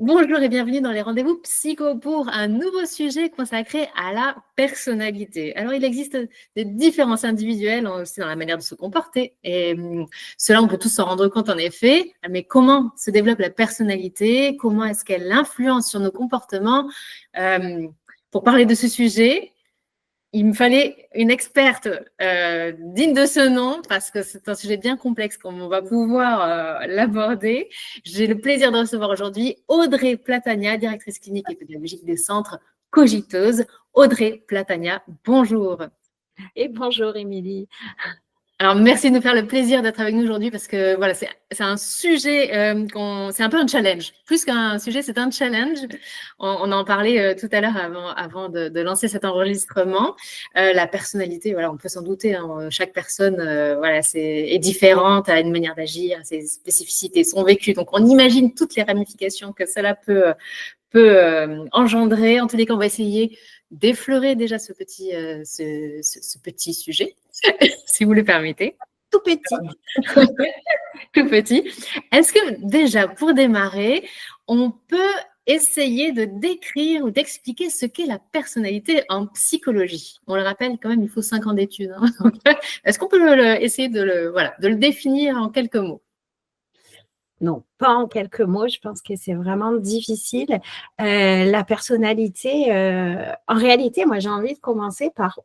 Bonjour et bienvenue dans les rendez-vous psycho pour un nouveau sujet consacré à la personnalité. Alors, il existe des différences individuelles aussi dans la manière de se comporter et cela, on peut tous s'en rendre compte en effet. Mais comment se développe la personnalité? Comment est-ce qu'elle influence sur nos comportements? Pour parler de ce sujet, il me fallait une experte digne de ce nom parce que c'est un sujet bien complexe qu'on va pouvoir l'aborder. J'ai le plaisir de recevoir aujourd'hui Audrey Platania, directrice clinique et pédagogique des centres Cogiteuse. Audrey Platania, bonjour. Et bonjour Émilie. Alors, merci de nous faire le plaisir d'être avec nous aujourd'hui parce que voilà, c'est un sujet, c'est un peu un challenge. Plus qu'un sujet, c'est un challenge. On en parlait tout à l'heure avant de lancer cet enregistrement. La personnalité, voilà, on peut s'en douter. Hein, chaque personne, voilà, est différente, a une manière d'agir, ses spécificités, son vécu. Donc, on imagine toutes les ramifications que cela peut engendrer. En tous les cas, on va essayer d'effleurer déjà ce petit sujet, si vous le permettez. Tout petit. Tout petit. Est-ce que déjà, pour démarrer, on peut essayer de décrire ou d'expliquer ce qu'est la personnalité en psychologie? On le rappelle, quand même, il faut 5 ans d'études. Hein. Est-ce qu'on peut essayer de le définir en quelques mots? Non, pas en quelques mots, je pense que c'est vraiment difficile. La personnalité, en réalité, moi j'ai envie de commencer par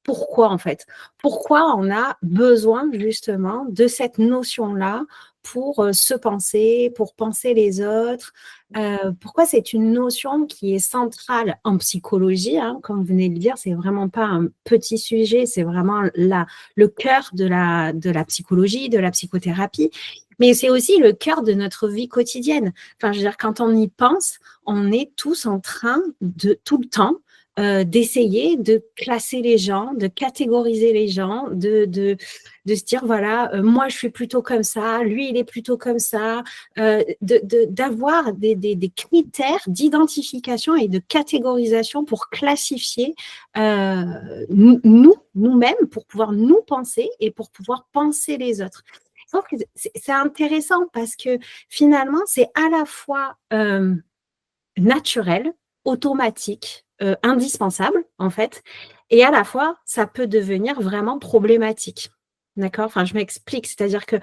pourquoi en fait. Pourquoi on a besoin justement de cette notion-là pour se penser, pour penser les autres. Pourquoi c'est une notion qui est centrale en psychologie, hein, comme vous venez de le dire, c'est vraiment pas un petit sujet, c'est vraiment le cœur de la psychologie, de la psychothérapie. Mais c'est aussi le cœur de notre vie quotidienne. Enfin, je veux dire, quand on y pense, on est tous en train de tout le temps d'essayer de classer les gens, de catégoriser les gens, de se dire, voilà, moi, je suis plutôt comme ça, lui, il est plutôt comme ça, d'avoir des critères d'identification et de catégorisation pour classifier nous-mêmes, pour pouvoir nous penser et pour pouvoir penser les autres. Je trouve que c'est intéressant parce que finalement, c'est à la fois naturel, automatique, indispensable en fait, et à la fois, ça peut devenir vraiment problématique. D'accord? Enfin, je m'explique, c'est-à-dire que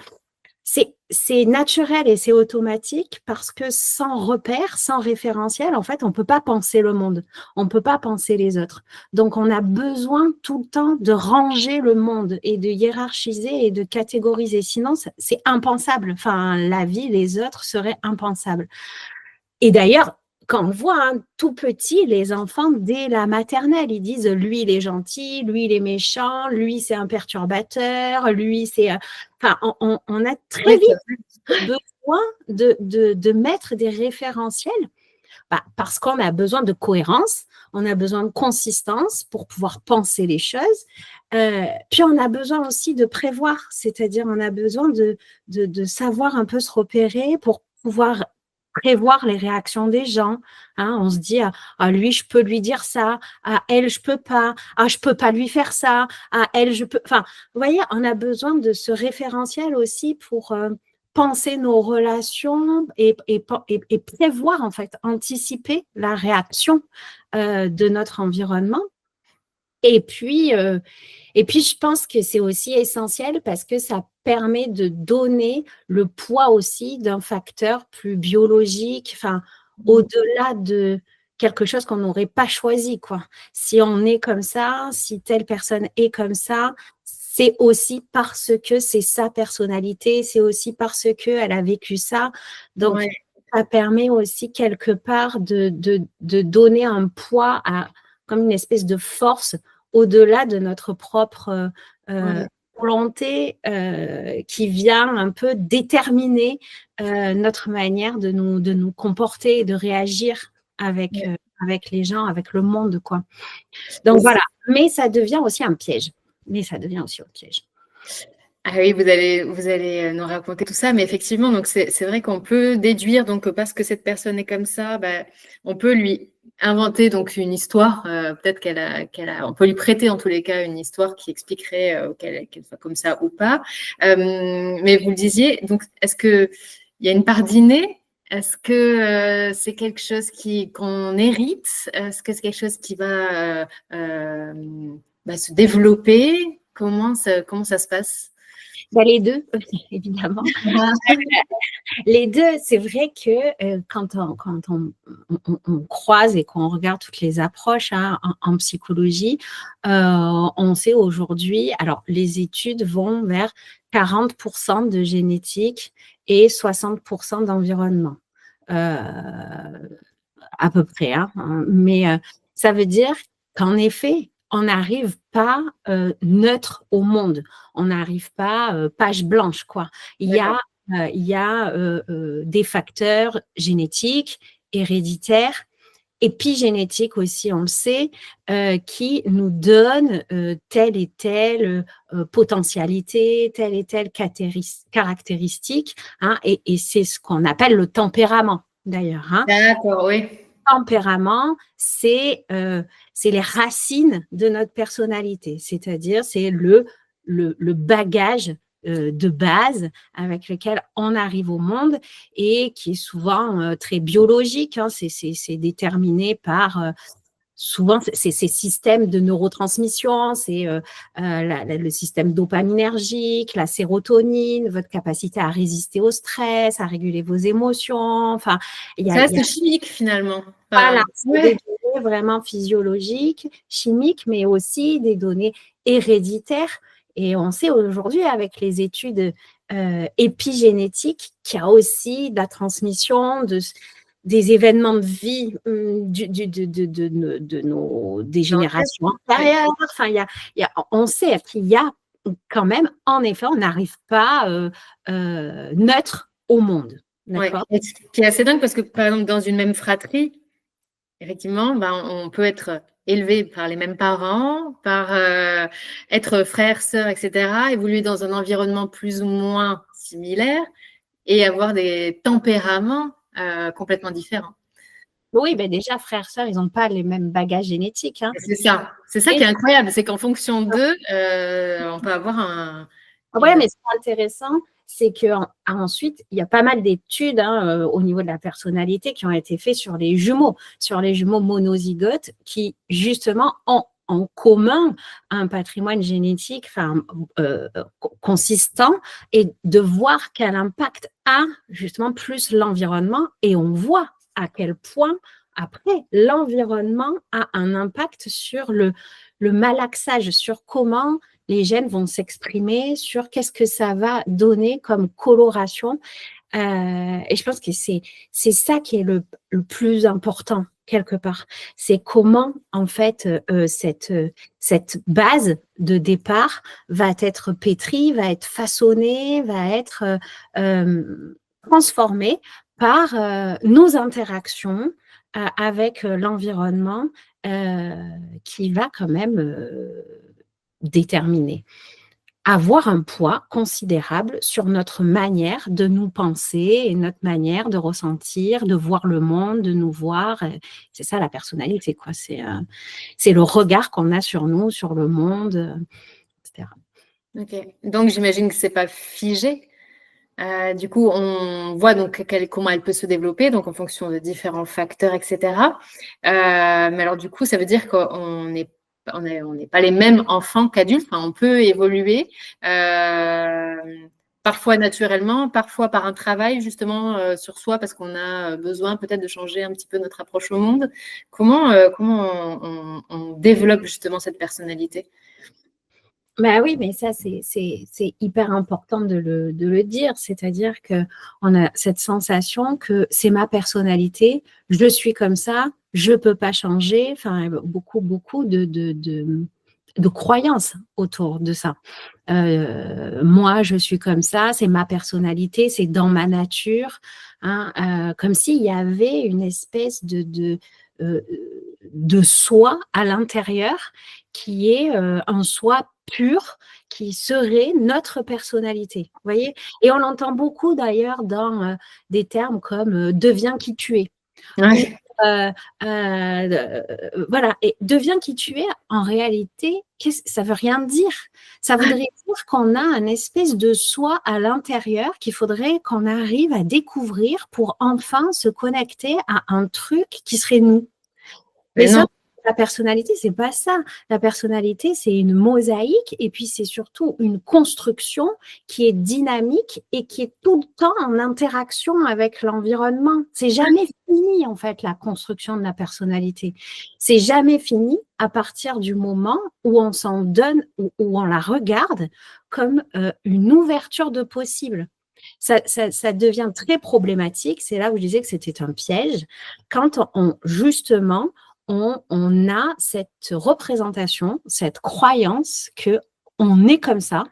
c'est naturel et c'est automatique parce que sans repère, sans référentiel, en fait, on ne peut pas penser le monde, on ne peut pas penser les autres. Donc, on a besoin tout le temps de ranger le monde et de hiérarchiser et de catégoriser. Sinon, c'est impensable. Enfin, la vie, les autres seraient impensables. Et d'ailleurs, quand on voit tout petit, les enfants, dès la maternelle, ils disent lui, il est gentil, lui, il est méchant, lui, c'est un perturbateur, lui, c'est. Enfin, on a très vite besoin de mettre des référentiels parce qu'on a besoin de cohérence, on a besoin de consistance pour pouvoir penser les choses. Puis on a besoin aussi de prévoir, c'est-à-dire on a besoin de savoir un peu se repérer pour pouvoir prévoir les réactions des gens. Hein, on se dit, ah, lui, je peux lui dire ça, à elle, je peux pas, ah, je peux pas lui faire ça, à elle, je peux. Enfin, vous voyez, on a besoin de ce référentiel aussi pour penser nos relations et prévoir, en fait, anticiper la réaction de notre environnement. Et puis, je pense que c'est aussi essentiel parce que ça permet de donner le poids aussi d'un facteur plus biologique, enfin, au-delà de quelque chose qu'on n'aurait pas choisi, quoi. Si on est comme ça, si telle personne est comme ça, c'est aussi parce que c'est sa personnalité, c'est aussi parce qu'elle a vécu ça. Donc, ça permet aussi quelque part de donner un poids comme une espèce de force au-delà de notre propre volonté qui vient un peu déterminer notre manière de nous comporter et de réagir avec les gens, avec le monde, quoi. Donc voilà, mais ça devient aussi un piège. Ah oui, vous allez nous raconter tout ça, mais effectivement, donc c'est vrai qu'on peut déduire donc parce que cette personne est comme ça, on peut lui inventer donc une histoire, peut-être on peut lui prêter en tous les cas une histoire qui expliquerait qu'elle soit comme ça ou pas. Mais vous le disiez, donc est-ce que il y a une part d'inné Est-ce que c'est quelque chose qu'on hérite? Est-ce que c'est quelque chose qui va se développer? Comment ça se passe? Les deux, évidemment. Les deux, c'est vrai que quand on croise et qu'on regarde toutes les approches en psychologie, on sait aujourd'hui, alors les études vont vers 40% de génétique et 60% d'environnement, à peu près. Mais ça veut dire qu'en effet, on n'arrive pas neutre au monde. On n'arrive pas page blanche, quoi. Il y a des facteurs génétiques, héréditaires, épigénétiques aussi, on le sait, qui nous donnent telle et telle potentialité, telle et telle caractéristique, et c'est ce qu'on appelle le tempérament, d'ailleurs. D'accord, oui. Tempérament, c'est les racines de notre personnalité, c'est-à-dire c'est le bagage de base avec lequel on arrive au monde et qui est souvent très biologique. C'est déterminé par souvent ces systèmes de neurotransmission, c'est le système dopaminergique, la sérotonine, votre capacité à résister au stress, à réguler vos émotions. Enfin, c'est chimique finalement. Voilà, c'est des données vraiment physiologiques, chimiques, mais aussi des données héréditaires. Et on sait aujourd'hui, avec les études épigénétiques, qu'il y a aussi de la transmission des événements de vie des générations antérieures. Enfin, on sait qu'il y a quand même, en effet, on n'arrive pas neutre au monde. D'accord. Ce qui est assez dingue parce que, par exemple, dans une même fratrie, effectivement, on peut être élevé par les mêmes parents, par être frère, sœur, etc., évoluer dans un environnement plus ou moins similaire et avoir des tempéraments complètement différents. Oui, ben déjà, frères, sœurs, ils n'ont pas les mêmes bagages génétiques. C'est ça qui est incroyable, c'est qu'en fonction d'eux, on peut avoir Oui, mais ce qui est intéressant, c'est qu'ensuite, il y a pas mal d'études au niveau de la personnalité qui ont été faites sur les jumeaux monozygotes qui, justement, ont en commun un patrimoine génétique consistant et de voir quel impact a justement plus l'environnement. Et on voit à quel point, après, l'environnement a un impact sur le malaxage, sur comment les gènes vont s'exprimer, sur qu'est-ce que ça va donner comme coloration. Et je pense que c'est ça qui est le plus important, quelque part. C'est comment, en fait, cette base de départ va être pétrie, va être façonnée, va être transformée par nos interactions avec l'environnement qui va quand même déterminer, avoir un poids considérable sur notre manière de nous penser et notre manière de ressentir, de voir le monde, de nous voir. C'est ça la personnalité, quoi. C'est le regard qu'on a sur nous, sur le monde, etc. Ok, donc j'imagine que c'est pas figé. Du coup, on voit donc comment elle peut se développer, donc en fonction de différents facteurs, etc. Mais alors du coup, ça veut dire qu'on n'est pas les mêmes enfants qu'adultes. Enfin, on peut évoluer, parfois naturellement, parfois par un travail justement sur soi, parce qu'on a besoin peut-être de changer un petit peu notre approche au monde. Comment on développe justement cette personnalité ? Bah oui, mais ça, c'est hyper important de le dire. C'est-à-dire qu'on a cette sensation que c'est ma personnalité, je suis comme ça, je ne peux pas changer. Enfin, beaucoup de croyances autour de ça. Moi, je suis comme ça, c'est ma personnalité, c'est dans ma nature. Comme s'il y avait une espèce de soi à l'intérieur qui est un soi pur, qui serait notre personnalité. Vous voyez ? Et on l'entend beaucoup d'ailleurs dans des termes comme deviens qui tu es. Ouais. Euh, voilà, et deviens qui tu es, en réalité, ça veut rien dire. Ça voudrait dire qu'on a un espèce de soi à l'intérieur qu'il faudrait qu'on arrive à découvrir pour enfin se connecter à un truc qui serait nous. Mais non. ça, la personnalité, c'est pas ça. La personnalité, c'est une mosaïque et puis c'est surtout une construction qui est dynamique et qui est tout le temps en interaction avec l'environnement. C'est jamais fini, en fait, la construction de la personnalité. C'est jamais fini à partir du moment où on s'en donne, où on la regarde comme une ouverture de possible. Ça devient très problématique. C'est là où je disais que c'était un piège. Quand justement, on a cette représentation, cette croyance que on est comme ça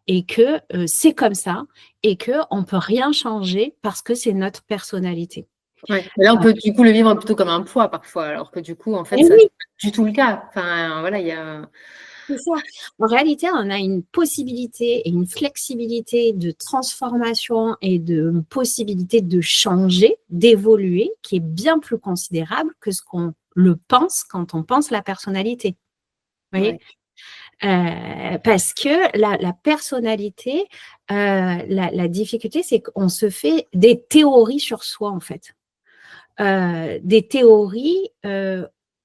et que c'est comme ça et qu'on ne peut rien changer parce que c'est notre personnalité. Ouais. Et là, on peut du coup le vivre plutôt comme un poids parfois, alors que du coup, en fait, Et ça oui, n'est pas du tout le cas. Enfin, voilà, il y a. c'est ça. En réalité, on a une possibilité et une flexibilité de transformation et de possibilité de changer, d'évoluer, qui est bien plus considérable que ce qu'on le pense quand on pense la personnalité. Vous voyez? Parce que la personnalité, la difficulté, c'est qu'on se fait des théories sur soi, en fait. Des théories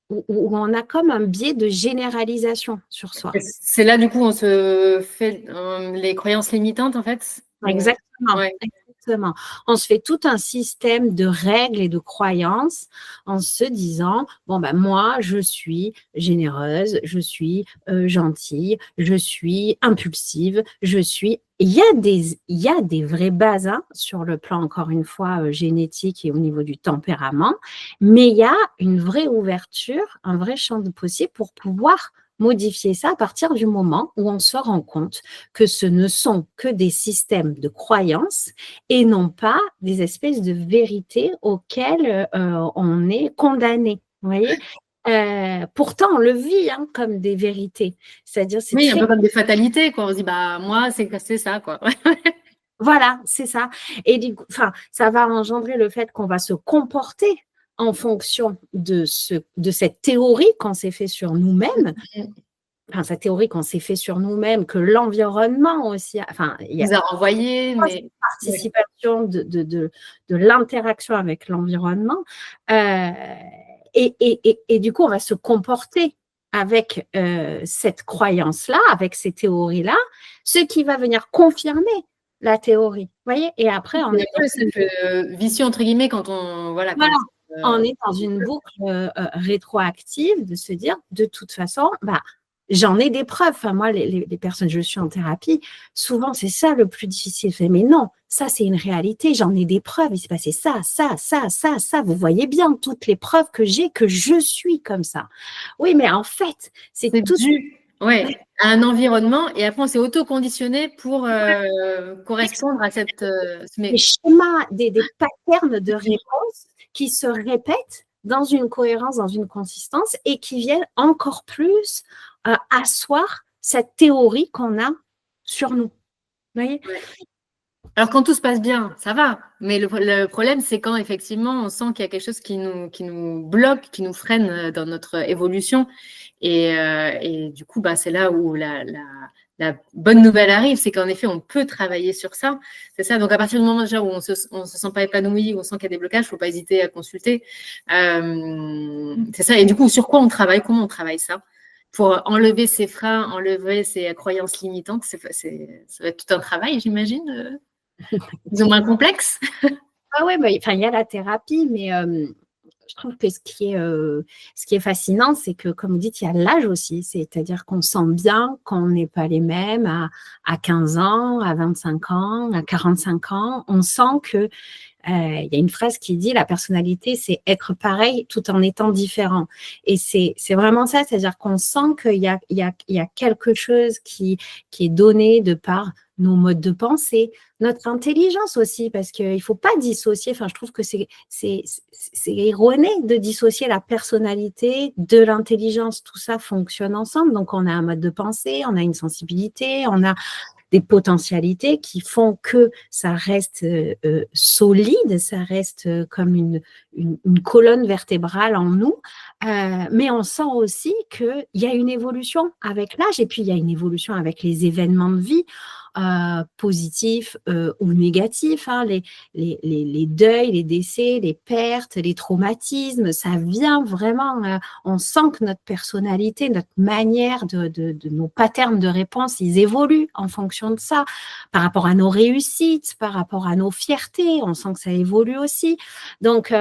où on a comme un biais de généralisation sur soi. C'est là, du coup, on se fait les croyances limitantes, en fait. Exactement. Ouais. Exactement. On se fait tout un système de règles et de croyances en se disant, bon, ben, moi, je suis généreuse, je suis gentille, je suis impulsive, je suis… Il y a des vraies bases sur le plan, encore une fois, génétique et au niveau du tempérament, mais il y a une vraie ouverture, un vrai champ de possible pour pouvoir modifier ça à partir du moment où on se rend compte que ce ne sont que des systèmes de croyances et non pas des espèces de vérités auxquelles on est condamné. Vous voyez? Pourtant, on le vit comme des vérités. C'est-à-dire, c'est Oui, un très… peu comme des fatalités, quoi. On se dit, bah, moi, c'est ça, quoi. Voilà, c'est ça. Et du coup, ça va engendrer le fait qu'on va se comporter en fonction de cette théorie qu'on s'est fait sur nous-mêmes. Enfin, cette théorie qu'on s'est fait sur nous-mêmes, que l'environnement aussi, il y a Vous a renvoyé, mais. une participation de l'interaction avec l'environnement. Et du coup, on va se comporter avec cette croyance-là, avec ces théories-là, ce qui va venir confirmer la théorie. Vous voyez? Et après, on est vicieux, entre guillemets, quand on. Voilà. voilà, on est dans une boucle rétroactive de se dire, de toute façon, bah, j'en ai des preuves. Enfin, moi, les personnes, je suis en thérapie, souvent, c'est ça le plus difficile. Mais non, ça, c'est une réalité. J'en ai des preuves. Il s'est passé ça, ça, ça, ça, ça. Vous voyez bien toutes les preuves que j'ai que je suis comme ça. Oui, mais en fait, c'est tout dû à un environnement et après, on s'est auto-conditionné pour correspondre à cette. des schémas, des patterns de réponse qui se répètent dans une cohérence, dans une consistance et qui viennent encore plus asseoir cette théorie qu'on a sur nous. Vous voyez? Alors, quand tout se passe bien, ça va. Mais le problème, c'est quand effectivement, on sent qu'il y a quelque chose qui nous bloque, qui nous freine dans notre évolution. Et du coup, bah, c'est là où la bonne nouvelle arrive, c'est qu'en effet, on peut travailler sur ça. C'est ça. Donc, à partir du moment déjà où on se sent pas épanoui, où on sent qu'il y a des blocages, il ne faut pas hésiter à consulter. C'est ça. Et du coup, sur quoi on travaille? Comment on travaille ça? Pour enlever ces freins, enlever ces croyances limitantes, ça va être tout un travail, j'imagine, plus ou moins complexe. Ah ouais, bah, il y a la thérapie, mais je trouve que ce qui est fascinant, c'est que, comme vous dites, il y a l'âge aussi. C'est-à-dire qu'on sent bien qu'on n'est pas les mêmes à 15 ans, à 25 ans, à 45 ans. On sent que il y a une phrase qui dit la personnalité, c'est être pareil tout en étant différent. Et c'est vraiment ça, c'est-à-dire qu'on sent qu'il y a quelque chose qui est donné de par nos modes de pensée, notre intelligence aussi, parce qu'il ne faut pas dissocier, je trouve que c'est erroné de dissocier la personnalité de l'intelligence. Tout ça fonctionne ensemble. Donc, on a un mode de pensée, on a une sensibilité, on a des potentialités qui font que ça reste solide, ça reste comme une colonne vertébrale en nous. Mais on sent aussi qu'il y a une évolution avec l'âge et puis il y a une évolution avec les événements de vie, positifs ou négatifs, hein, les deuils, les décès, les pertes, les traumatismes, ça vient vraiment, on sent que notre personnalité, notre manière de nos patterns de réponse, ils évoluent en fonction de ça, par rapport à nos réussites, par rapport à nos fiertés, on sent que ça évolue aussi. Donc,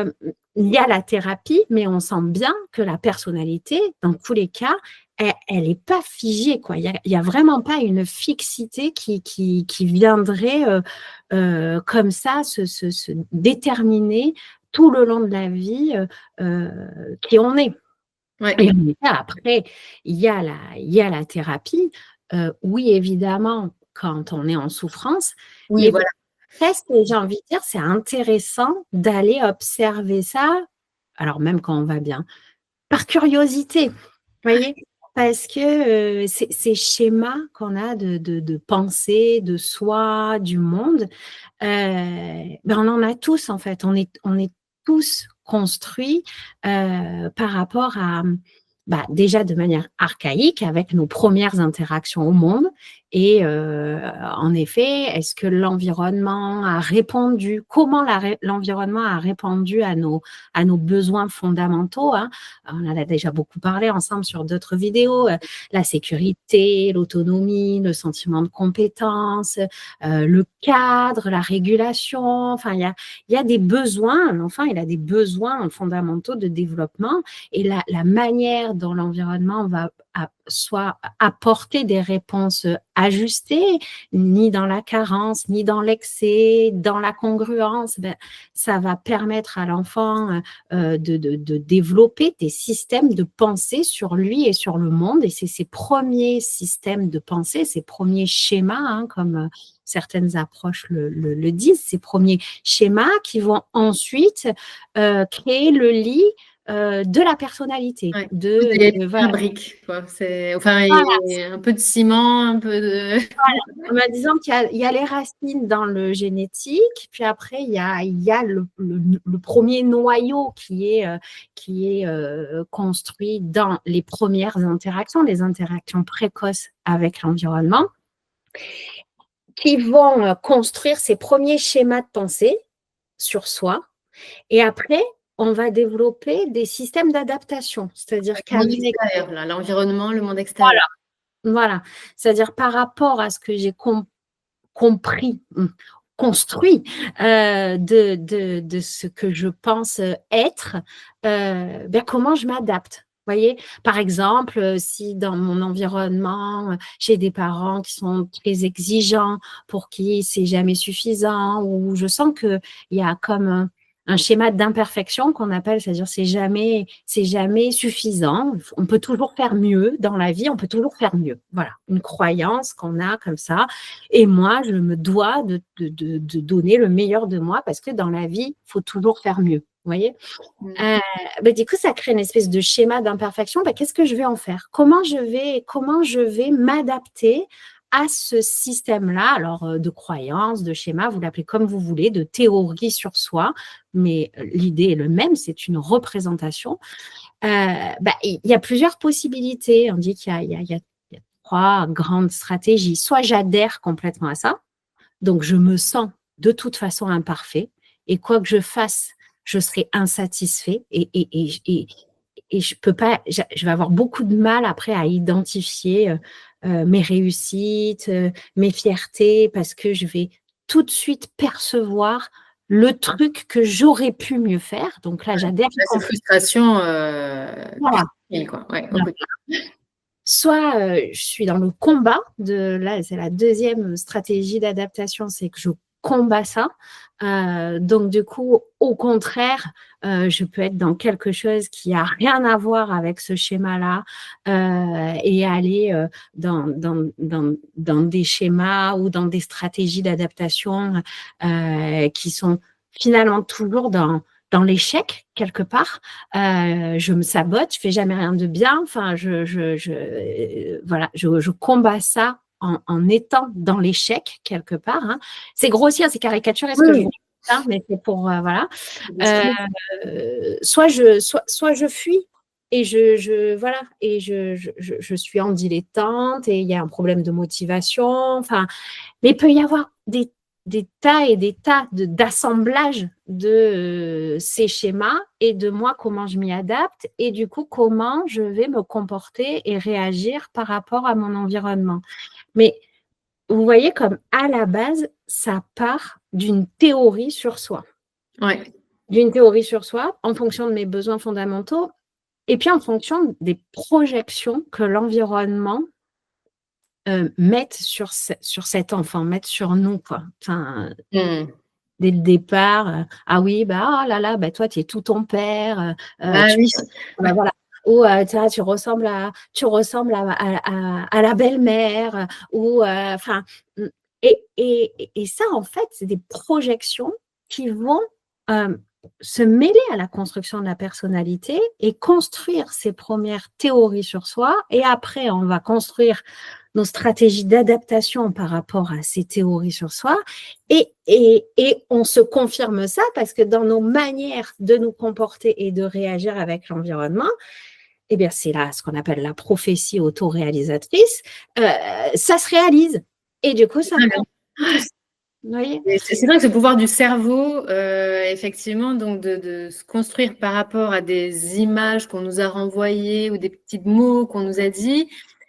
il y a la thérapie, mais on sent bien que la personnalité, dans tous les cas, elle n'est pas figée, quoi. Il y a vraiment pas une fixité qui viendrait comme ça se déterminer tout le long de la vie qui on est. Ouais. Et après, il y a la thérapie. Oui, évidemment, quand on est en souffrance, Oui, mais voilà. presque, j'ai envie de dire, c'est intéressant d'aller observer ça, alors même quand on va bien, par curiosité, vous voyez? Parce que ces schémas qu'on a de pensée, de soi, du monde, ben on en a tous en fait. On est tous construits par rapport à, déjà de manière archaïque avec nos premières interactions au monde. Et en effet, est-ce que l'environnement a répondu, comment l'environnement a répondu à nos besoins fondamentaux, hein. On en a déjà beaucoup parlé ensemble sur d'autres vidéos, la sécurité, l'autonomie, le sentiment de compétence, le cadre, la régulation, enfin il y a des besoins, un enfant il a des besoins fondamentaux de développement et la manière dont l'environnement va soit apporter des réponses ajustées, ni dans la carence, ni dans l'excès, dans la congruence, ça va permettre à l'enfant de développer des systèmes de pensée sur lui et sur le monde. Et c'est ces premiers systèmes de pensée, ces premiers schémas, hein, comme certaines approches le disent, ces premiers schémas qui vont ensuite créer le lit de la personnalité. Ouais. Voilà. Un brique, quoi. Enfin, Voilà. un peu de ciment, un peu de… En me disant qu'il y a les racines dans le génétique, puis après, il y a le premier noyau qui est construit dans les premières interactions, les interactions précoces avec l'environnement, qui vont construire ces premiers schémas de pensée sur soi. Et après, on va développer des systèmes d'adaptation, c'est-à-dire Le monde qu'avec… extérieur, là, l'environnement, le monde extérieur. Voilà. C'est-à-dire par rapport à ce que j'ai compris, construit de ce que je pense être, comment je m'adapte. Voyez, par exemple, si dans mon environnement, j'ai des parents qui sont très exigeants, pour qui c'est jamais suffisant, ou je sens qu'il y a comme un schéma d'imperfection qu'on appelle, c'est-à-dire c'est jamais suffisant. On peut toujours faire mieux dans la vie, on peut toujours faire mieux. Voilà, une croyance qu'on a comme ça. Et moi, je me dois de donner le meilleur de moi parce que dans la vie, il faut toujours faire mieux. Vous voyez, du coup, ça crée une espèce de schéma d'imperfection. Qu'est-ce que je vais en faire? Comment je vais m'adapter à ce système-là, alors de croyances, de schémas, vous l'appelez comme vous voulez, de théorie sur soi, mais l'idée est le même, c'est une représentation. Il y a plusieurs possibilités. On dit qu'il y a 3 grandes stratégies. Soit j'adhère complètement à ça, donc je me sens de toute façon imparfait, et quoi que je fasse, je serai insatisfait et je peux pas, je vais avoir beaucoup de mal après à identifier mes réussites, mes fiertés, parce que je vais tout de suite percevoir le truc que j'aurais pu mieux faire. Donc là, j'adhère. Là, c'est frustration. Voilà. Quoi. Ouais, Voilà. Soit je suis dans le combat, là, c'est la deuxième stratégie d'adaptation, c'est que je combats ça. Donc, du coup, au contraire, je peux être dans quelque chose qui n'a rien à voir avec ce schéma-là et aller dans des schémas ou dans des stratégies d'adaptation qui sont finalement toujours dans l'échec quelque part. Je me sabote, je fais jamais rien de bien. Enfin, voilà, je combats ça en étant dans l'échec quelque part. Hein. C'est grossier, c'est caricaturé ce que je vous dis, hein, mais c'est pour voilà. Soit je fuis et voilà et je suis en dilettante et il y a un problème de motivation. Enfin, mais il peut y avoir des tas et des tas d'assemblages de ces schémas et de moi, comment je m'y adapte et du coup, comment je vais me comporter et réagir par rapport à mon environnement. Mais vous voyez comme à la base, ça part d'une théorie sur soi. Ouais. D'une théorie sur soi en fonction de mes besoins fondamentaux et puis en fonction des projections que l'environnement mettent sur cet enfant, mettent sur nous, quoi. Enfin, dès le départ, ah oui, bah, oh là là, bah, toi, tu es tout ton père. Oui. Bah, voilà. Ou tu ressembles à la belle-mère. Ou, enfin, et ça, en fait, c'est des projections qui vont se mêler à la construction de la personnalité et construire ses premières théories sur soi. Et après, on va construire nos stratégies d'adaptation par rapport à ces théories sur soi. Et on se confirme ça parce que dans nos manières de nous comporter et de réagir avec l'environnement, eh bien, c'est là ce qu'on appelle la prophétie autoréalisatrice. Ça se réalise. Et du coup, ça c'est vrai que ce pouvoir du cerveau, effectivement, donc de se construire par rapport à des images qu'on nous a renvoyées ou des petits mots qu'on nous a dit,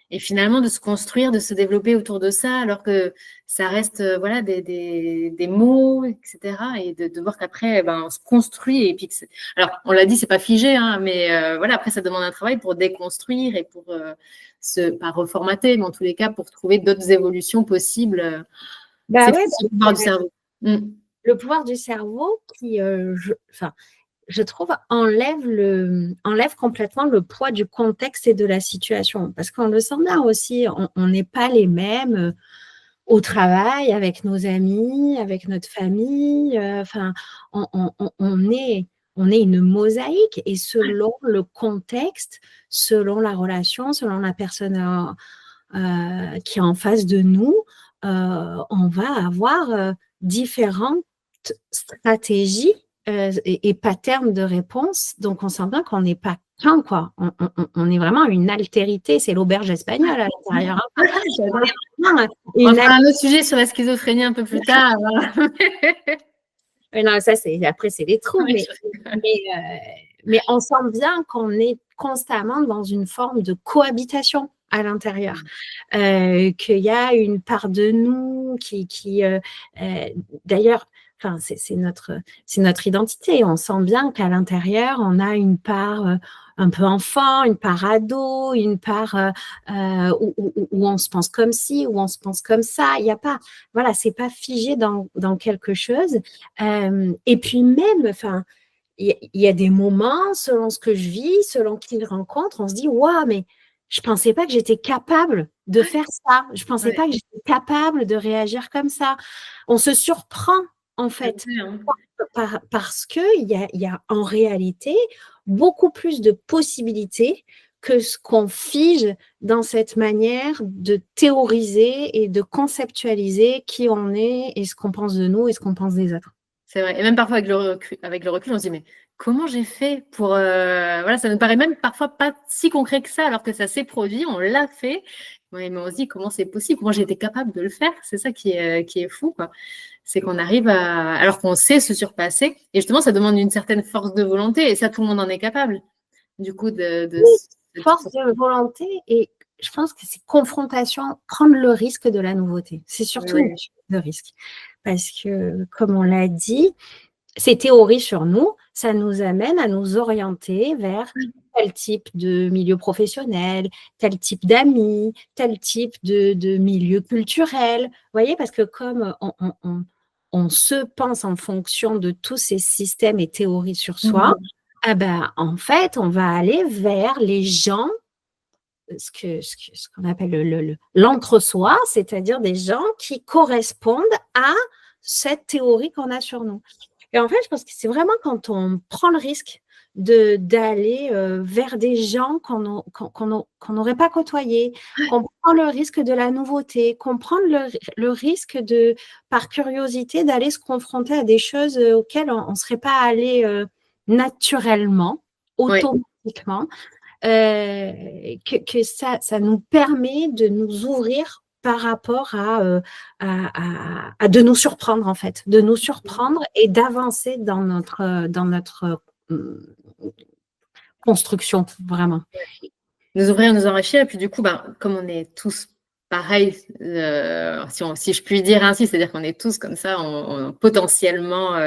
et finalement de se construire, de se développer autour de ça, alors que ça reste voilà des mots, etc. Et de voir qu'après, on se construit. Et puis alors, on l'a dit, c'est pas figé, hein, mais voilà, après ça demande un travail pour déconstruire et pour pas reformater, mais en tous les cas pour trouver d'autres évolutions possibles. Bah ouais, le pouvoir du cerveau. Le pouvoir du cerveau qui, je trouve, enlève complètement le poids du contexte et de la situation. Parce qu'on le sent bien aussi, on n'est pas les mêmes au travail, avec nos amis, avec notre famille. On est une mosaïque et selon le contexte, selon la relation, selon la personne qui est en face de nous, on va avoir différentes stratégies et patterns de réponse. Donc, on sent bien qu'on n'est pas qu'un, quoi. On est vraiment une altérité. C'est l'auberge espagnole à l'intérieur. On fera un autre sujet sur la schizophrénie un peu plus tard. Non, ça, après, c'est les trous. Mais on sent bien qu'on est constamment dans une forme de cohabitation à l'intérieur, qu'il y a une part de nous qui d'ailleurs, c'est notre identité. On sent bien qu'à l'intérieur, on a une part un peu enfant, une part ado, une part où on se pense comme ci, où on se pense comme ça. Il n'y a pas, voilà, c'est pas figé dans quelque chose. Et puis même, il y a des moments, selon ce que je vis, selon qui je rencontre, on se dit, waouh, mais je ne pensais pas que j'étais capable de faire ça. Je ne pensais pas que j'étais capable de réagir comme ça. On se surprend, en fait, parce qu'il y a en réalité beaucoup plus de possibilités que ce qu'on fige dans cette manière de théoriser et de conceptualiser qui on est et ce qu'on pense de nous et ce qu'on pense des autres. C'est vrai. Et même parfois, avec le recul, on se dit, mais comment j'ai fait pour… voilà, ça nous paraît même parfois pas si concret que ça, alors que ça s'est produit, on l'a fait. Ouais, mais on se dit, comment c'est possible? Comment j'ai été capable de le faire? C'est ça qui est fou, quoi. C'est qu'on arrive alors qu'on sait se surpasser. Et justement, ça demande une certaine force de volonté. Et ça, tout le monde en est capable. Du coup, force de volonté et je pense que c'est confrontation, prendre le risque de la nouveauté. C'est surtout le risque. Parce que, comme on l'a dit, ces théories sur nous, ça nous amène à nous orienter vers tel type de milieu professionnel, tel type d'amis, tel type de milieu culturel. Vous voyez, parce que comme on se pense en fonction de tous ces systèmes et théories sur soi, en fait, on va aller vers les gens, ce qu'on appelle l'entre-soi, c'est-à-dire des gens qui correspondent à cette théorie qu'on a sur nous. Et en fait, je pense que c'est vraiment quand on prend le risque d'aller vers des gens qu'on n'aurait pas côtoyés, qu'on prend le risque de la nouveauté, qu'on prend le risque de, par curiosité, d'aller se confronter à des choses auxquelles on ne serait pas allé naturellement, Oui. automatiquement, que ça nous permet de nous ouvrir par rapport à de nous surprendre, en fait, de nous surprendre et d'avancer dans notre construction, vraiment. Nous ouvrir, nous enrichir. Et puis du coup, comme on est tous pareils, si je puis dire ainsi, c'est-à-dire qu'on est tous comme ça, potentiellement,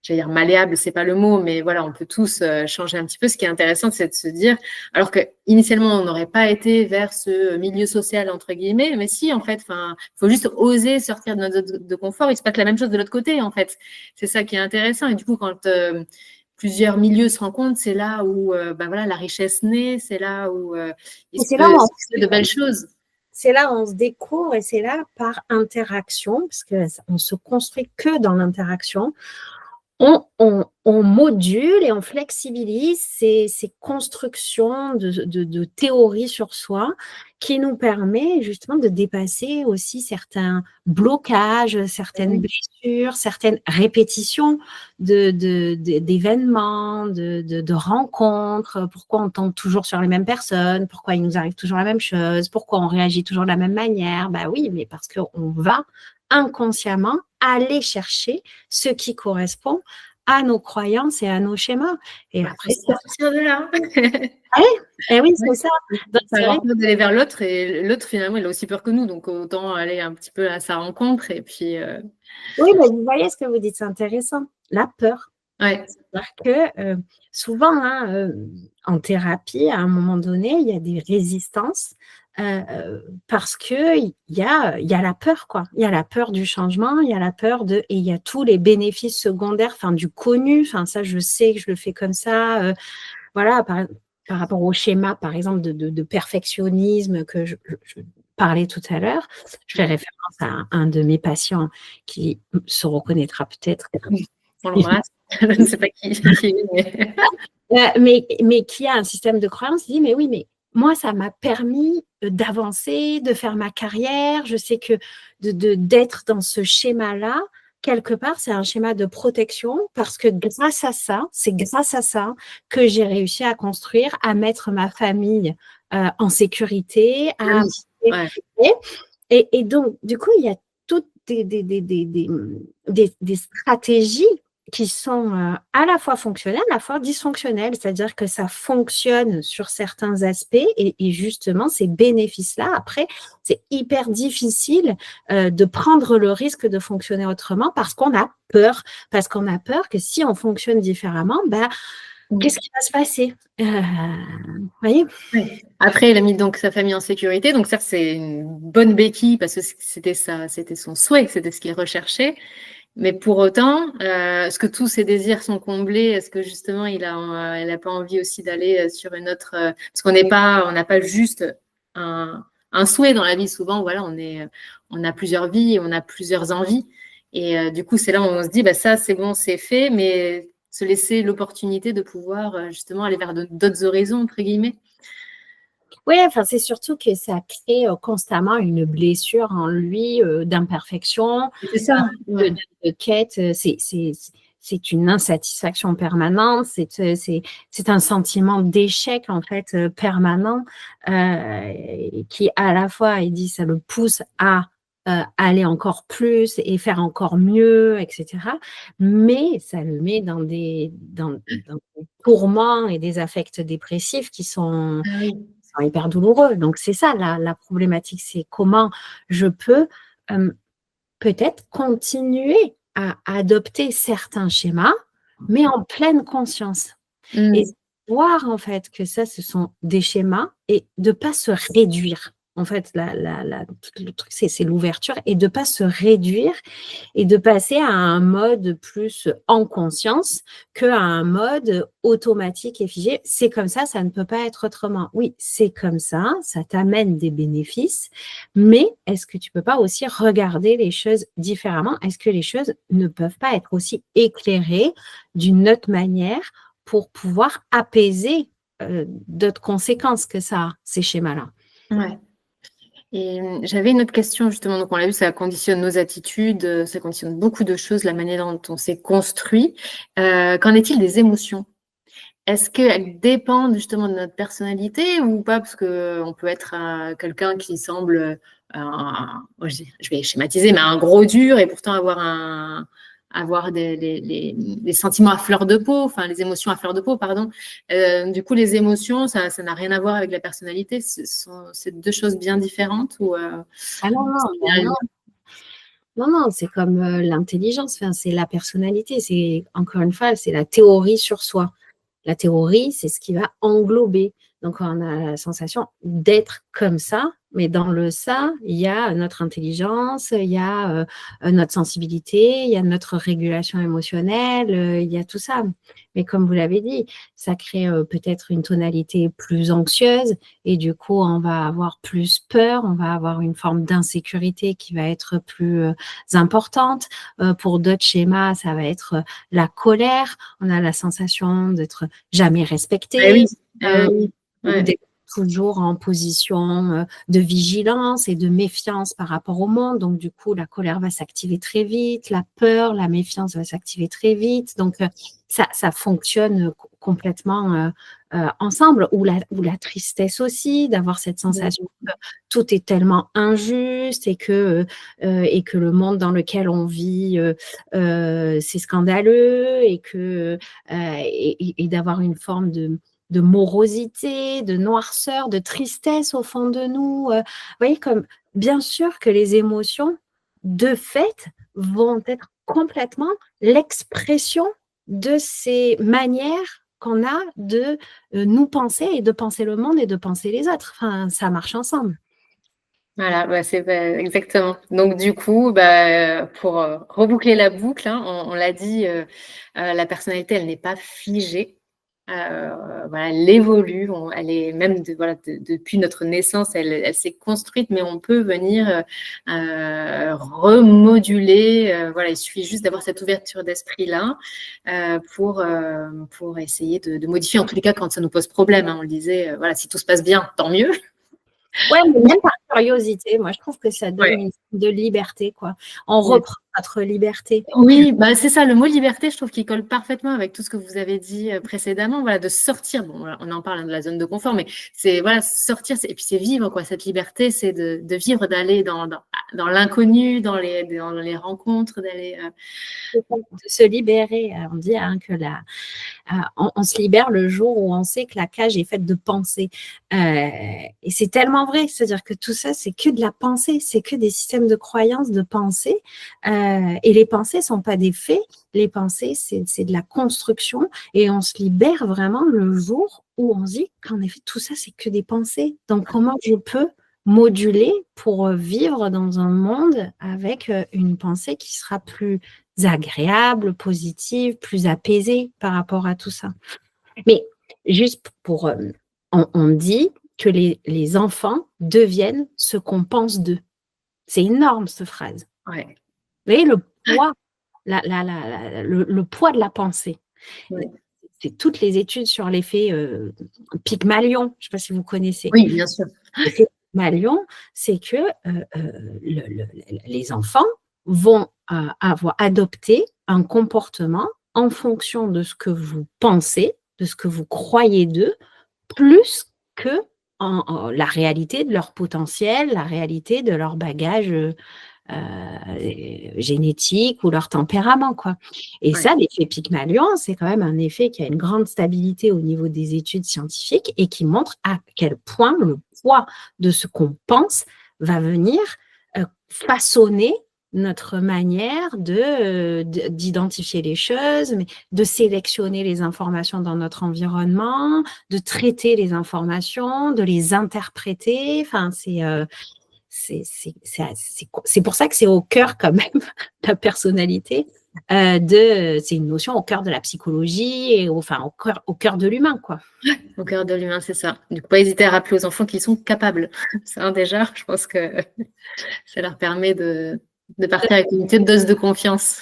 j'allais dire malléable, c'est pas le mot, mais voilà, on peut tous changer un petit peu. Ce qui est intéressant, c'est de se dire, alors que initialement, on n'aurait pas été vers ce milieu social entre guillemets, mais si, en fait, il faut juste oser sortir de notre zone de confort. Il se passe la même chose de l'autre côté, en fait. C'est ça qui est intéressant. Et du coup, quand plusieurs milieux se rencontrent, c'est là où voilà, la richesse naît, c'est là où il se peut de belles choses. C'est là où on se découvre et c'est là par interaction, parce qu'on se construit que dans l'interaction. On module et on flexibilise ces constructions de théories sur soi qui nous permet justement de dépasser aussi certains blocages, certaines blessures, certaines répétitions d'événements, de rencontres. Pourquoi on tombe toujours sur les mêmes personnes? Pourquoi il nous arrive toujours la même chose? Pourquoi on réagit toujours de la même manière? Bah oui, mais parce qu'on va inconsciemment aller chercher ce qui correspond à nos croyances et à nos schémas. Et après, sortir de là. Oui, c'est ça. Donc, ça va d'aller vers l'autre et l'autre, finalement, il a aussi peur que nous. Donc, autant aller un petit peu à sa rencontre. Et puis. Oui, mais vous voyez ce que vous dites, c'est intéressant. La peur. Ouais. C'est-à-dire que souvent, en thérapie, à un moment donné, il y a des résistances parce qu'il y a la peur, quoi. Il y a la peur du changement, il y a la peur et il y a tous les bénéfices secondaires, du connu. Ça, je sais que je le fais comme ça. Voilà, par rapport au schéma, par exemple, de perfectionnisme que je parlais tout à l'heure. Je fais référence à un de mes patients qui se reconnaîtra peut-être. On l'embrasse. Je ne sais pas qui mais qui a un système de croyance, dit mais oui, mais moi, ça m'a permis d'avancer, de faire ma carrière. Je sais que d'être dans ce schéma-là, quelque part, c'est un schéma de protection parce que c'est grâce à ça que j'ai réussi à construire, à mettre ma famille en sécurité. Et donc, du coup, il y a toutes des stratégies qui sont à la fois fonctionnelles, à la fois dysfonctionnelles, c'est-à-dire que ça fonctionne sur certains aspects et justement, ces bénéfices-là, après, c'est hyper difficile de prendre le risque de fonctionner autrement parce qu'on a peur que si on fonctionne différemment, qu'est-ce qui va se passer? Vous voyez? Après, il a mis donc sa famille en sécurité, donc ça, c'est une bonne béquille parce que c'était son souhait, c'était ce qu'il recherchait. Mais pour autant, est-ce que tous ses désirs sont comblés? Est-ce que justement, il a pas envie aussi d'aller sur une autre parce qu'on n'a pas juste un souhait dans la vie. Souvent, voilà, on a plusieurs vies, on a plusieurs envies. Et du coup, c'est là où on se dit, ça, c'est bon, c'est fait, mais se laisser l'opportunité de pouvoir justement aller vers d'autres horizons, entre guillemets. Oui, c'est surtout que ça crée constamment une blessure en lui d'imperfection, de quête. C'est une insatisfaction permanente, c'est un sentiment d'échec en fait permanent qui à la fois, il dit, ça le pousse à aller encore plus et faire encore mieux, etc. Mais ça le met dans des tourments et des affects dépressifs qui sont hyper douloureux. Donc, c'est ça la problématique, c'est comment je peux peut-être continuer à adopter certains schémas, mais en pleine conscience. Et voir en fait que ça, ce sont des schémas et de ne pas se réduire En fait, le truc, c'est l'ouverture et de ne pas se réduire et de passer à un mode plus en conscience qu'à un mode automatique et figé. C'est comme ça ne peut pas être autrement. Oui, c'est comme ça t'amène des bénéfices, mais est-ce que tu ne peux pas aussi regarder les choses différemment? Est-ce que les choses ne peuvent pas être aussi éclairées d'une autre manière pour pouvoir apaiser d'autres conséquences que ça a, ces schémas-là? Ouais. Et j'avais une autre question justement, donc on l'a vu, ça conditionne nos attitudes, ça conditionne beaucoup de choses, la manière dont on s'est construit. Qu'en est-il des émotions? Est-ce qu'elles dépendent justement de notre personnalité ou pas? Parce qu'on peut être quelqu'un qui semble, je vais schématiser, mais un gros dur et pourtant avoir des sentiments à fleur de peau, enfin les émotions à fleur de peau, pardon. Du coup, les émotions, ça n'a rien à voir avec la personnalité. C'est deux choses bien différentes ou Ah non, non, c'est comme l'intelligence, enfin, c'est la personnalité, c'est encore une fois, c'est la théorie sur soi. La théorie, c'est ce qui va englober. Donc, on a la sensation d'être comme ça, mais dans le ça, il y a notre intelligence, il y a notre sensibilité, il y a notre régulation émotionnelle, il y a tout ça. Mais comme vous l'avez dit, ça crée peut-être une tonalité plus anxieuse et du coup, on va avoir plus peur, on va avoir une forme d'insécurité qui va être plus importante. Pour d'autres schémas, ça va être la colère. On a la sensation d'être jamais respecté, oui. ou d'être toujours en position de vigilance et de méfiance par rapport au monde. Donc, du coup, la colère va s'activer très vite, la peur, la méfiance va s'activer très vite. Donc, ça fonctionne complètement ensemble. Ou la tristesse aussi, d'avoir cette sensation que tout est tellement injuste et que le monde dans lequel on vit, c'est scandaleux et d'avoir une forme de morosité, de noirceur, de tristesse au fond de nous. Vous voyez, comme bien sûr que les émotions, de fait, vont être complètement l'expression de ces manières qu'on a de nous penser et de penser le monde et de penser les autres. Enfin, ça marche ensemble. Voilà, c'est exactement. Donc du coup, pour reboucler la boucle, hein, on l'a dit, la personnalité, elle n'est pas figée. Voilà, elle évolue, elle est même depuis notre naissance, elle s'est construite, mais on peut venir remoduler. Voilà, il suffit juste d'avoir cette ouverture d'esprit-là pour essayer de modifier, en tous les cas, quand ça nous pose problème. Hein, on le disait, voilà, si tout se passe bien, tant mieux. Ouais, mais même par curiosité, moi je trouve que ça donne une forme de liberté, quoi. On reprend notre liberté. Oui, c'est ça, le mot liberté, je trouve qu'il colle parfaitement avec tout ce que vous avez dit précédemment, voilà, de sortir, bon, voilà, on en parle de la zone de confort, mais c'est voilà, sortir, et puis c'est vivre, quoi, cette liberté, c'est de vivre, d'aller dans l'inconnu, dans les rencontres, d'aller… De se libérer. On dit que on se libère le jour où on sait que la cage est faite de pensées. Et c'est tellement vrai, c'est-à-dire que tout ça, c'est que de la pensée, c'est que des systèmes de croyances, de pensée. Et les pensées ne sont pas des faits, les pensées, c'est de la construction. Et on se libère vraiment le jour où on se dit qu'en effet, tout ça, c'est que des pensées. Donc, comment je peux moduler pour vivre dans un monde avec une pensée qui sera plus agréable, positive, plus apaisée par rapport à tout ça. Mais juste pour… on dit que les enfants deviennent ce qu'on pense d'eux. C'est énorme, cette phrase. Ouais. Vous voyez, le poids, le poids de la pensée. Ouais. C'est toutes les études sur l'effet Pygmalion. Je ne sais pas si vous connaissez. Oui, bien sûr. L'effet Pygmalion, c'est que les enfants vont avoir adopté un comportement en fonction de ce que vous pensez, de ce que vous croyez d'eux, plus que la réalité de leur potentiel, la réalité de leur bagage génétique ou leur tempérament, quoi. Et ça, l'effet Pygmalion, c'est quand même un effet qui a une grande stabilité au niveau des études scientifiques et qui montre à quel point le poids de ce qu'on pense va venir façonner notre manière d'identifier les choses, mais de sélectionner les informations dans notre environnement, de traiter les informations, de les interpréter. Enfin, c'est pour ça que c'est au cœur quand même la personnalité. C'est une notion au cœur de la psychologie et enfin au cœur de l'humain, quoi. Au cœur de l'humain, c'est ça. Du coup, pas hésiter à rappeler aux enfants qu'ils sont capables. Ça, déjà, je pense que ça leur permet de partir avec une petite dose de confiance.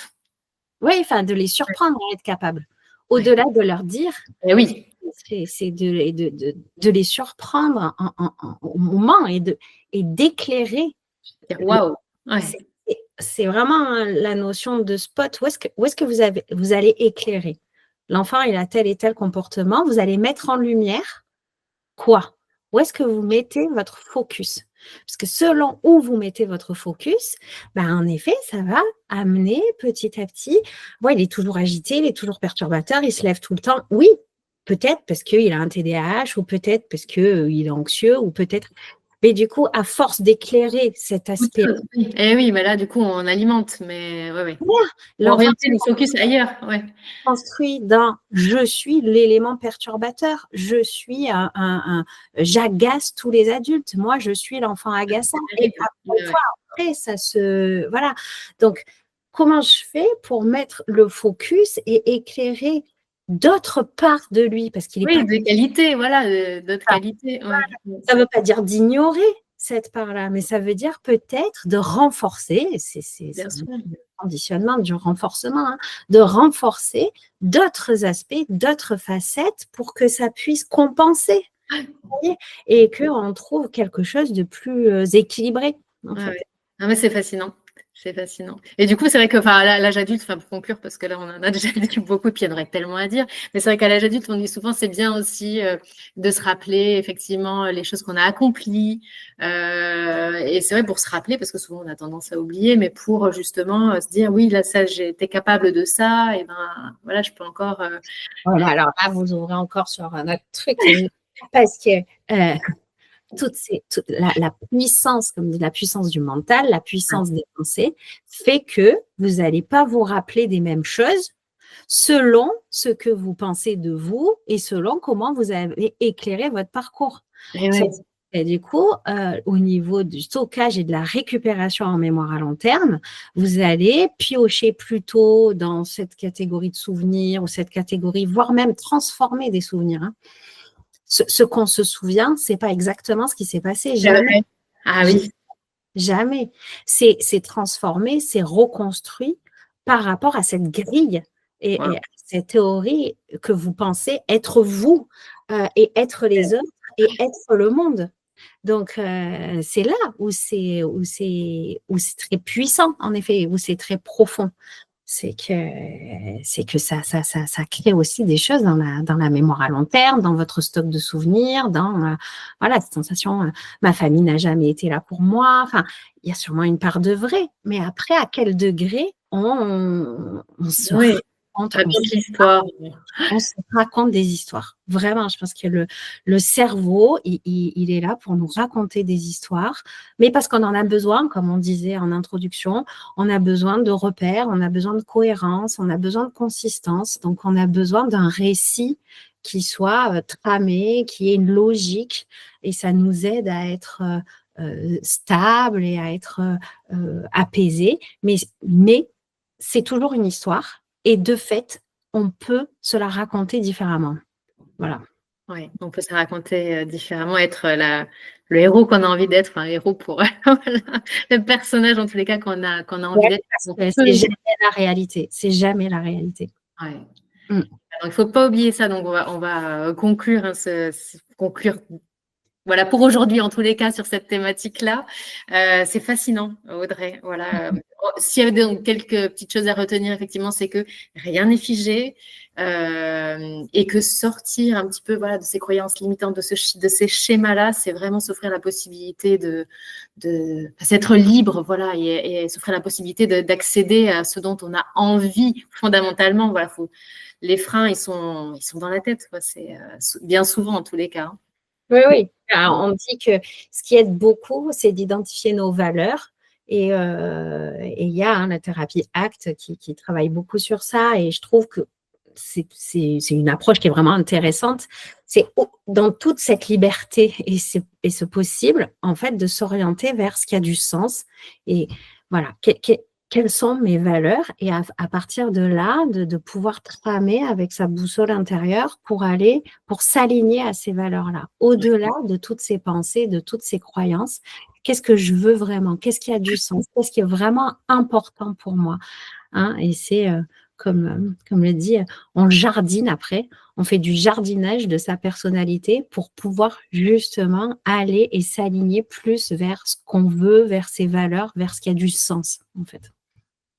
Oui, enfin, de les surprendre à être capables. Au-delà de leur dire, et oui, c'est de les surprendre au moment et d'éclairer. waouh. Ouais. C'est vraiment la notion de spot. Où est-ce que vous allez éclairer? L'enfant, il a tel et tel comportement. Vous allez mettre en lumière quoi? Où est-ce que vous mettez votre focus? Parce que selon où vous mettez votre focus, ben en effet, ça va amener petit à petit. Ouais, il est toujours agité, il est toujours perturbateur, il se lève tout le temps. Oui, peut-être parce qu'il a un TDAH ou peut-être parce qu'il est anxieux ou peut-être. Mais du coup, à force d'éclairer cet aspect. Et oui, mais là, du coup, on alimente. Mais ouais. L'enfant orienter le focus ailleurs. Ouais. Construit dans je suis l'élément perturbateur, j'agace tous les adultes, moi je suis l'enfant agaçant. Et après, ça se. Voilà. Donc, comment je fais pour mettre le focus et éclairer d'autres parts de lui? Parce qu'il est oui, de qualité, voilà, d'autres qualités. Ouais. Ça ne veut pas dire d'ignorer cette part-là, mais ça veut dire peut-être de renforcer, c'est le conditionnement du renforcement, hein, de renforcer d'autres aspects, d'autres facettes pour que ça puisse compenser et qu'on trouve quelque chose de plus équilibré. En fait. Ouais. Non, mais c'est fascinant. C'est fascinant. Et du coup, c'est vrai que l'âge adulte, pour conclure, parce que là, on en a déjà dit beaucoup, puis il y en aurait tellement à dire, mais c'est vrai qu'à l'âge adulte, on dit souvent, c'est bien aussi de se rappeler effectivement les choses qu'on a accomplies. Et c'est vrai pour se rappeler, parce que souvent on a tendance à oublier, mais pour justement se dire, oui, là, ça, j'ai été capable de ça, et ben voilà, je peux encore. Voilà, alors là, vous ouvrez encore sur un autre truc, parce que la puissance, comme dit, la puissance du mental, la puissance des pensées, fait que vous n'allez pas vous rappeler des mêmes choses selon ce que vous pensez de vous et selon comment vous avez éclairé votre parcours. Et du coup, au niveau du stockage et de la récupération en mémoire à long terme, vous allez piocher plutôt dans cette catégorie de souvenirs ou cette catégorie, voire même transformer des souvenirs. Hein. Ce qu'on se souvient, c'est pas exactement ce qui s'est passé. Jamais. Ah oui. Jamais. C'est transformé, c'est reconstruit par rapport à cette grille et à cette théorie que vous pensez être vous et être les autres et être le monde. Donc, c'est là où c'est très puissant, en effet, où c'est très profond. C'est que ça crée aussi des choses dans la mémoire à long terme, dans votre stock de souvenirs, dans voilà, cette sensation, ma famille n'a jamais été là pour moi. Enfin, il y a sûrement une part de vrai, mais après, à quel degré on se on se raconte des histoires. Vraiment, je pense que le cerveau, il est là pour nous raconter des histoires, mais parce qu'on en a besoin, comme on disait en introduction, on a besoin de repères, on a besoin de cohérence, on a besoin de consistance, donc on a besoin d'un récit qui soit tramé, qui ait une logique, et ça nous aide à être stable et à être apaisé, mais c'est toujours une histoire, et de fait, on peut se la raconter différemment. Voilà. Oui, on peut se la raconter différemment, être le héros qu'on a envie d'être, enfin, héros pour le personnage, en tous les cas, qu'on a envie d'être. C'est jamais la réalité. C'est jamais la réalité. Ouais. Donc, il ne faut pas oublier ça. Donc, on va conclure, conclure. Voilà, pour aujourd'hui, en tous les cas, sur cette thématique-là. C'est fascinant, Audrey. Voilà. S'il y avait donc quelques petites choses à retenir, effectivement, c'est que rien n'est figé et que sortir un petit peu voilà, de ces croyances limitantes, de ces schémas-là, c'est vraiment s'offrir la possibilité de s'être libre voilà, et s'offrir la possibilité d'accéder à ce dont on a envie fondamentalement. Voilà, les freins, ils sont dans la tête. C'est bien souvent, en tous les cas. Hein. Oui. Alors, on dit que ce qui aide beaucoup, c'est d'identifier nos valeurs Et il y a la thérapie ACT qui travaille beaucoup sur ça. Et je trouve que c'est une approche qui est vraiment intéressante. C'est dans toute cette liberté et ce possible, en fait, de s'orienter vers ce qui a du sens. Et voilà, quelles sont mes valeurs? Et à partir de là, de pouvoir tramer avec sa boussole intérieure pour s'aligner à ces valeurs-là. Au-delà de toutes ces pensées, de toutes ces croyances, qu'est-ce que je veux vraiment? Qu'est-ce qui a du sens? Qu'est-ce qui est vraiment important pour moi? Et c'est, comme le dit, on jardine après, on fait du jardinage de sa personnalité pour pouvoir justement aller et s'aligner plus vers ce qu'on veut, vers ses valeurs, vers ce qui a du sens, en fait.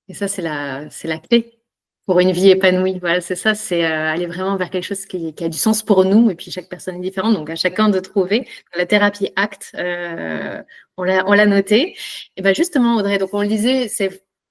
Et ça, c'est la clé pour une vie épanouie. Voilà, c'est ça, c'est aller vraiment vers quelque chose qui a du sens pour nous. Et puis, chaque personne est différente, donc à chacun de trouver. La thérapie ACT, on l'a noté. Et bien justement, Audrey, donc on le disait,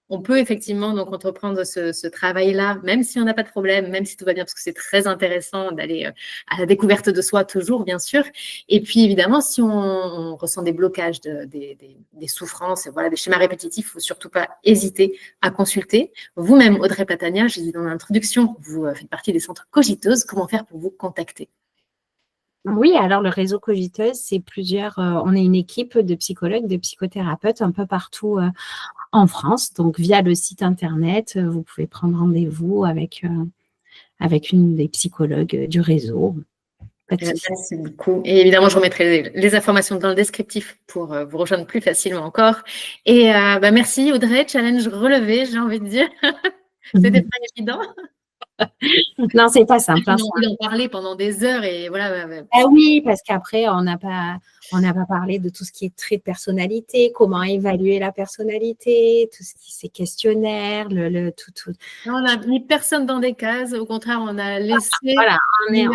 on peut effectivement donc entreprendre ce travail-là, même si on n'a pas de problème, même si tout va bien, parce que c'est très intéressant d'aller à la découverte de soi toujours, bien sûr. Et puis évidemment, si on ressent des blocages, des souffrances, voilà, des schémas répétitifs, il ne faut surtout pas hésiter à consulter. Vous-même, Audrey Platania, j'ai dit dans l'introduction, vous faites partie des centres Cogiteuse. Comment faire pour vous contacter? Oui, alors le réseau Cogiteuse, c'est plusieurs. On est une équipe de psychologues, de psychothérapeutes un peu partout en France. Donc, via le site internet, vous pouvez prendre rendez-vous avec une des psychologues du réseau. Merci beaucoup. Et évidemment, je remettrai les informations dans le descriptif pour vous rejoindre plus facilement encore. Et merci Audrey, challenge relevé, j'ai envie de dire. C'était pas évident. Non, c'est pas simple. J'ai envie d'en parler pendant des heures et voilà. Ah oui, parce qu'après, on n'a pas parlé de tout ce qui est trait de personnalité, comment évaluer la personnalité, tout ce qui c'est questionnaire, tout. Non, on n'a mis personne dans des cases, au contraire, on a laissé voilà, on est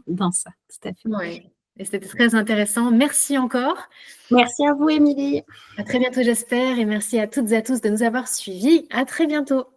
dans ça, tout à fait. Ouais. Et c'était très intéressant. Merci encore. Merci à vous, Émilie. À très bientôt, j'espère. Et merci à toutes et à tous de nous avoir suivis. À très bientôt.